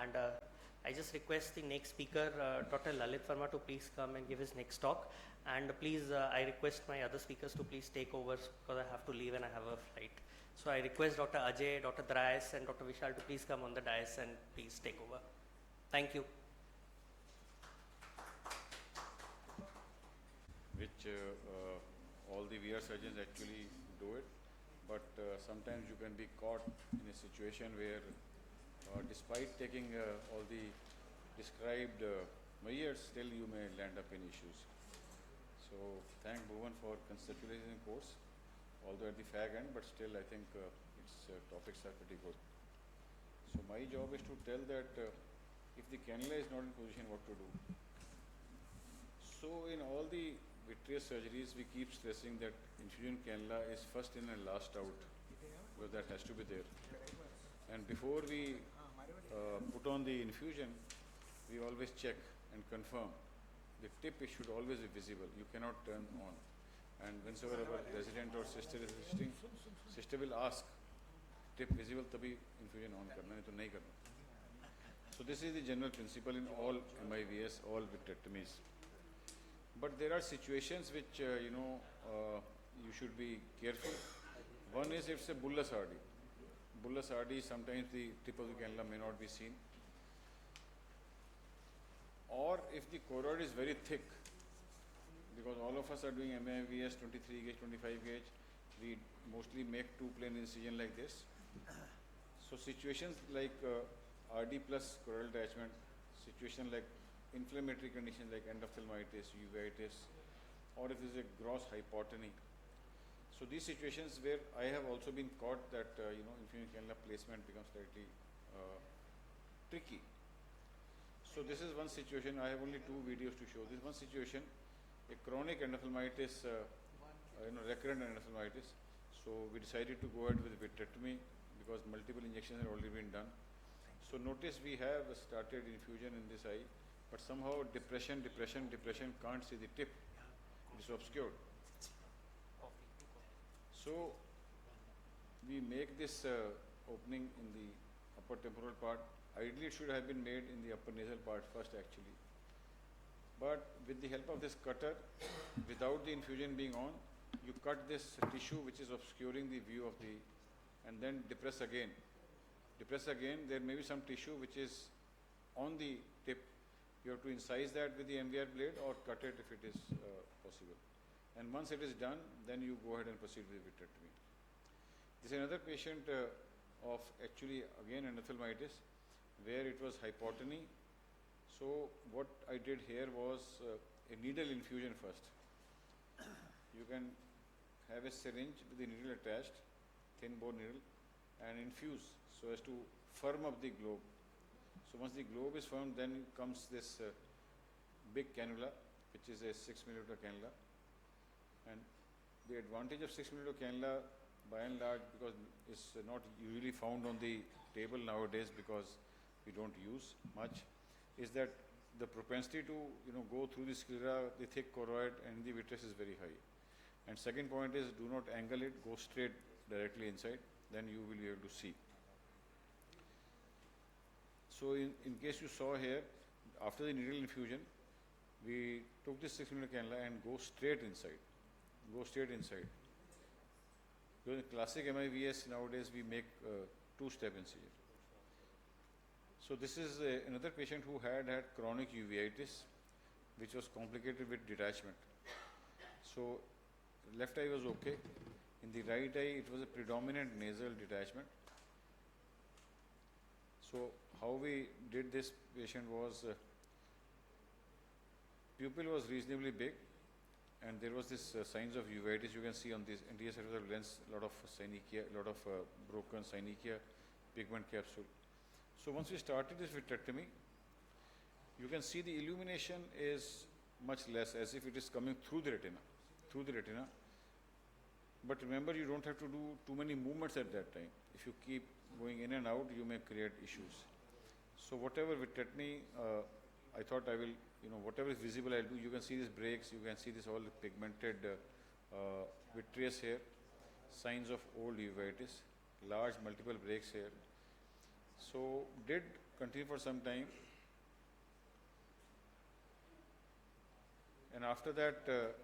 And I just request the next speaker, Dr. Lalit Verma, to please come and give his next talk. And please, I request my other speakers to please take over because I have to leave and I have a flight. So I request Dr. Ajay, Dr. Drais, and Dr. Vishal to please come on the dais and please take over. Thank you. Which all the VR surgeons actually do it, but sometimes you can be caught in a situation where despite taking all the described measures, still you may land up in issues. So thank Bhuvan for conceptualizing the course, although at the fag end, but still I think its topics are pretty good. So my job is to tell that if the cannula is not in position, what to do. So in all the vitreous surgeries, we keep stressing that infusion cannula is first in and last out, because that has to be there. And before we put on the infusion, we always check and confirm. The tip should always be visible. You cannot turn on. And whenever our resident or sister is visiting, sister will ask, tip visible, tabhi infusion on karna, nahi to nahi karna. So this is the general principle in all MIVS, all vitrectomies. But there are situations which, you should be careful. One is if it's a bullous RD. Bullous RD, sometimes the tip of the cannula may not be seen. Or if the choroid is very thick, because all of us are doing MIVS 23 gauge, 25 gauge, we mostly make two-plane incision like this. So situations like RD plus choroidal detachment, situation like inflammatory conditions like endophthalmitis, uveitis, or if there is a gross hypotony. So these situations where I have also been caught that infusion cannula placement becomes slightly tricky. So this is one situation. I have only 2 videos to show. This one situation, a chronic endophthalmitis, recurrent endophthalmitis. So we decided to go ahead with vitrectomy because multiple injections had already been done. So notice we have started infusion in this eye, but somehow depression, can't see the tip. It is obscured. So we make this opening in the upper temporal part. Ideally, it should have been made in the upper nasal part first actually. But with the help of this cutter, without the infusion being on, you cut this tissue which is obscuring the view of the, and then depress again. Depress again, there may be some tissue which is on the tip. You have to incise that with the MVR blade or cut it if it is possible. And once it is done, then you go ahead and proceed with vitrectomy. This is another patient of actually again endophthalmitis, where it was hypotony. So what I did here was a needle infusion first. You can have a syringe with the needle attached, thin bore needle, and infuse so as to firm up the globe. So once the globe is firm, then comes this big cannula, which is a 6mm cannula. And the advantage of 6mm cannula, by and large, because it's not usually found on the table nowadays because we don't use much, is that the propensity to go through the sclera, the thick choroid, and the vitreous is very high. And second point is, do not angle it, go straight directly inside, then you will be able to see. So in case you saw here, after the needle infusion, we took this 6mm cannula and go straight inside. Because in classic MIVS nowadays we make 2-step incision. So this is another patient who had chronic uveitis, which was complicated with detachment. So left eye was okay. In the right eye, it was a predominant nasal detachment. So how we did this patient was, pupil was reasonably big, and there was this signs of uveitis. You can see on this anterior surface of lens, a lot of synechia, a lot of broken synechia, pigment capsule. So once we started this vitrectomy, you can see the illumination is much less, as if it is coming through the retina. But remember, you don't have to do too many movements at that time. If you keep going in and out, you may create issues. So whatever vitrectomy, I thought I will, whatever is visible, I'll do. You can see these breaks, you can see this all pigmented vitreous here, signs of old uveitis, large multiple breaks here. So did continue for some time. And after that,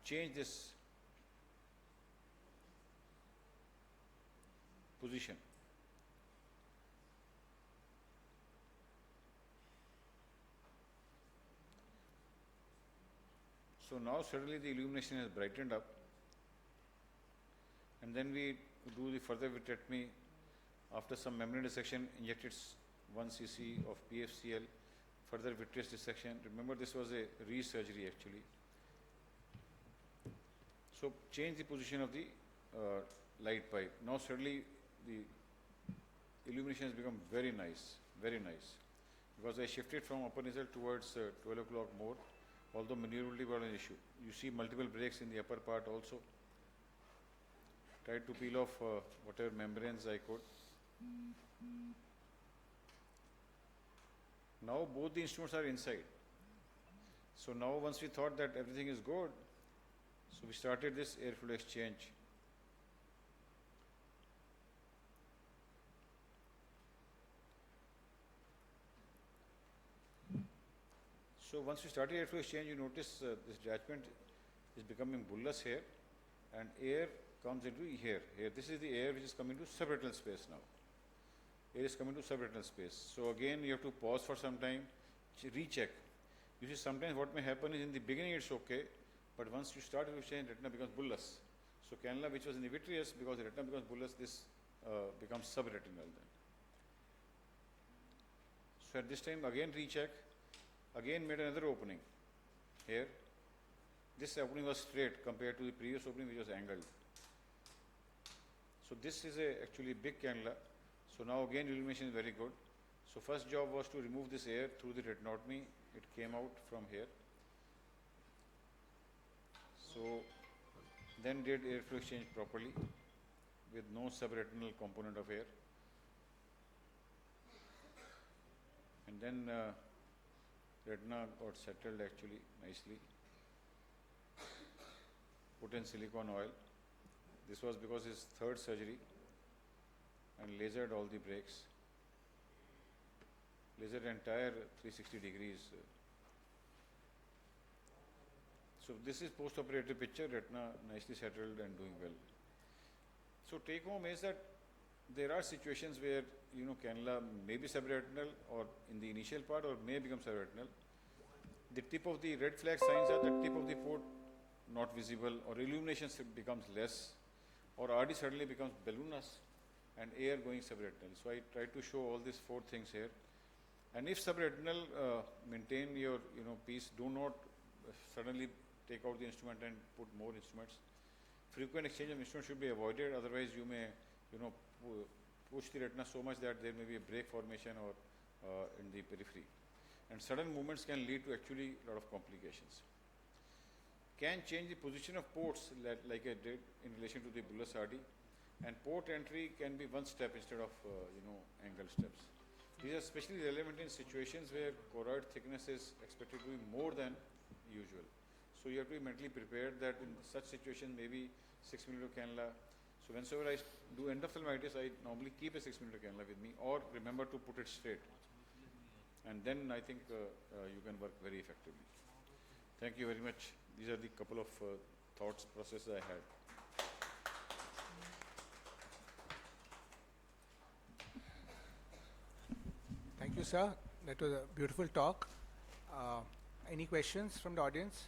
change this position. So now suddenly the illumination has brightened up, and then we do the further vitrectomy. After some membrane dissection, injected 1 cc of PFCl, further vitreous dissection. Remember, this was a re-surgery actually. So change the position of the light pipe. Now suddenly the illumination has become very nice, because I shifted from upper nasal towards 12 o'clock more, although maneuverability was an issue. You see multiple breaks in the upper part also. Tried to peel off whatever membranes I could. Now both the instruments are inside. So now once we thought that everything is good, so we started this air fluid exchange. So once we started air fluid exchange, you notice this detachment is becoming bullous here, and air comes into here. This is the air which is coming to subretinal space now. Air is coming to subretinal space. So again, you have to pause for some time, recheck. You see, sometimes what may happen is in the beginning it's okay, but once you start to change, retina becomes bullous. So cannula, which was in the vitreous, because the retina becomes bullous, this becomes subretinal then. So at this time, again recheck, again made another opening here. This opening was straight compared to the previous opening, which was angled. So this is actually big cannula. So now again illumination is very good. So first job was to remove this air through the retinotomy. It came out from here. So then did air fluid exchange properly with no subretinal component of air. And then retina got settled actually nicely. Put in silicone oil. This was because his third surgery, and lasered all the breaks. Lasered entire 360 degrees. So this is post-operative picture, retina nicely settled and doing well. So take home is that there are situations where, you know, cannula may be subretinal or in the initial part, or may become subretinal. The tip of the red flag signs are the tip of the port not visible, or illumination becomes less, or RD suddenly becomes balloonous and air going subretinal. So I try to show all these 4 things here. And if subretinal, maintain your piece. Do not suddenly take out the instrument and put more instruments. Frequent exchange of instruments should be avoided. Otherwise, you may push the retina so much that there may be a break formation or in the periphery. And sudden movements can lead to actually a lot of complications. Can change the position of ports like I did in relation to the bullous RD, and port entry can be 1 step instead of angle steps. These are especially relevant in situations where choroid thickness is expected to be more than usual. So you have to be mentally prepared that in such situation maybe 6 mm cannula. So whenever I do endophthalmitis, I normally keep a 6 mm cannula with me, or remember to put it straight. And then I think you can work very effectively. Thank you very much. These are the couple of thoughts, processes I had. Thank you, sir. That was a beautiful talk. Any questions from the audience?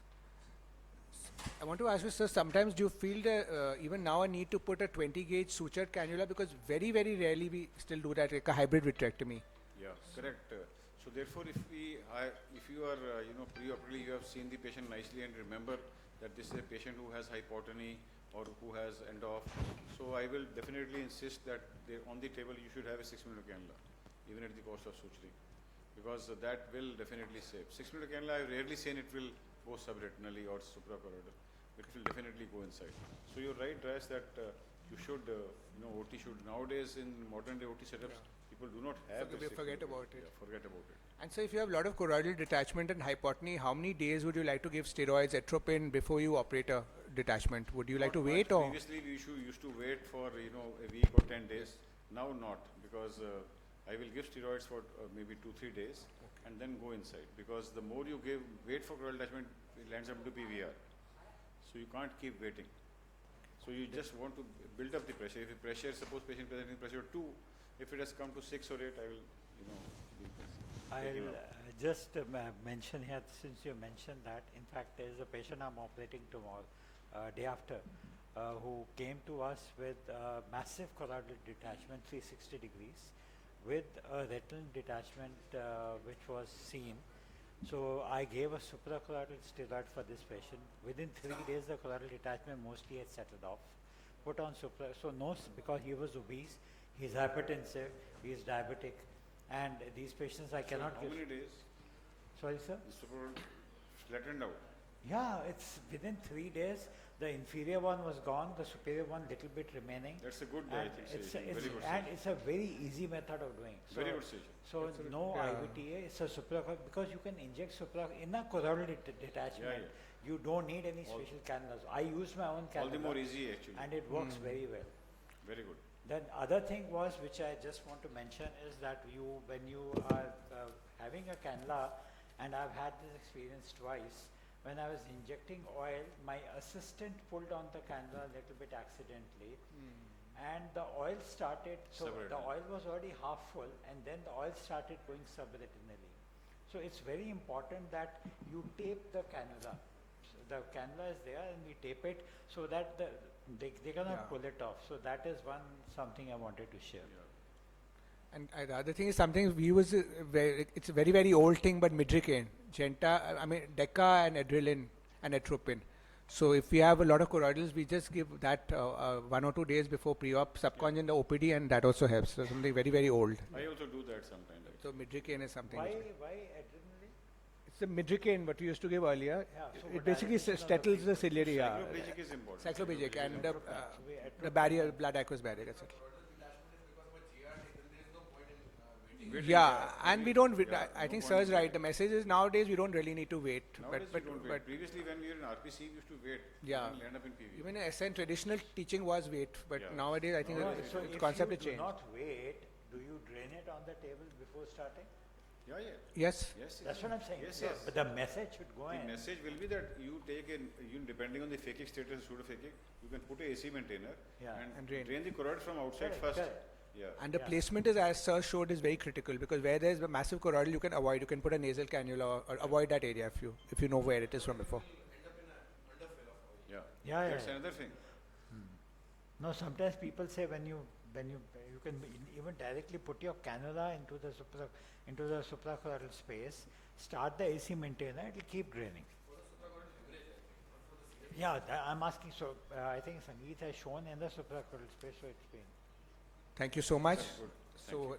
I want to ask you, sir, sometimes do you feel that even now I need to put a 20 gauge sutured cannula, because very, very rarely we still do that, like a hybrid vitrectomy. Yeah, correct. So therefore, if you are, pre-operatively, you have seen the patient nicely and remember that this is a patient who has hypotony or who has end-off. So I will definitely insist that on the table you should have a 6 mm cannula, even at the cost of suturing, because that will definitely save. 6 mm cannula, I have rarely seen it will go subretinally or suprachoroidal. It will definitely go inside. So you're right, Raj, that you should, OT should, nowadays in modern day OT setups, people do not have this. Forget about it. Yeah, forget about it. And so if you have a lot of choroidal detachment and hypotony, how many days would you like to give steroids, atropine, before you operate a detachment? Would you like to Not wait much. or? Previously, we used to wait for, a week or 10 days. Now not, because I will give steroids for maybe 2-3 days and then go inside. Because the more you wait for choroidal detachment, it lands up to PVR. So you can't keep waiting. So you just want to build up the pressure. If the pressure, suppose patient presenting pressure 2, if it has come to 6 or 8, I will, be take him I'll out. just mention here, since you mentioned that, in fact, there is a patient I'm operating tomorrow, day after, who came to us with massive choroidal detachment, 360 degrees, with a retinal detachment which was seen. So I gave a suprachoroidal steroid for this patient. Within 3 days, the choroidal detachment mostly had settled off. Put on because he was obese, he's hypertensive, he's diabetic, and these patients I cannot So give. how many days? Sorry, sir? The super flattened out. Yeah, it's within 3 days. The inferior one was gone, the superior one little bit remaining. That's a good, I And think, it's, suggestion. it's, Very good and suggestion. it's a very easy method of doing. Very good suggestion. So no yeah. IVTA, it's a because you can inject in a choroidal detachment. You don't need any special cannulas. I use my own All the more cannula easy, actually. and it works very well. Very good. Then other thing was, which I just want to mention, is that when you are having a cannula, and I've had this experience twice, when I was injecting oil, my assistant pulled on the cannula a little bit accidentally, and the oil started, so the Subretinal. oil was already half full, and then the oil started going subretinally. So it's very important that you tape the cannula. So the cannula is there and we tape it so that they cannot pull it off. So that is something I wanted to share. And the other thing is something we use, it's a very, very old thing, but midricaine, Deca and Adrenaline and Atropine. So if we have a lot of choroidals, we just give that 1 or 2 days before pre-op, subconj in the OPD, and that also helps. So something very, very old. I also do that sometimes. So midricaine is something. Why adrenaline? It's the midricaine what we used to give earlier. Yeah, so It what basically direction of the settles the ciliary. Cycloplegic is important. Cyclopegic and Atropine. the barrier, blood aqueous barrier, etc. Waiting, Yeah, and we don't. Yeah, I think no sir is point. right. The message is nowadays we don't really need to wait. Nowadays but we don't wait. Previously when we were in RPC, we used to wait. Yeah. And land up in PV. even in SN traditional teaching was wait, but Yeah. nowadays I think No, the so if concept you has do changed. not wait, do you drain it on the table before starting? Yeah. Yes. Yes. That's what I'm saying. Yes, No, yes. But the message should go The in. message will be that you take depending on the phakic status, pseudophakic, you can put a AC maintainer Yeah. And and drain. the choroid from outside Correct, first. correct. Yeah. And the Yeah. placement is, as sir showed, is very critical because where there is a massive choroidal, you can avoid. You can put a nasal cannula or avoid that area if you know where it is from before. Yeah. Yeah, That's yeah. another thing. No, sometimes people say when you can even directly put your cannula into the suprachoroidal space, start the AC maintainer, it will keep draining. Yeah, I'm asking. So I think Sangeet has shown in the suprachoroidal space, so it's been. Thank you so much. That's good. Thank So you.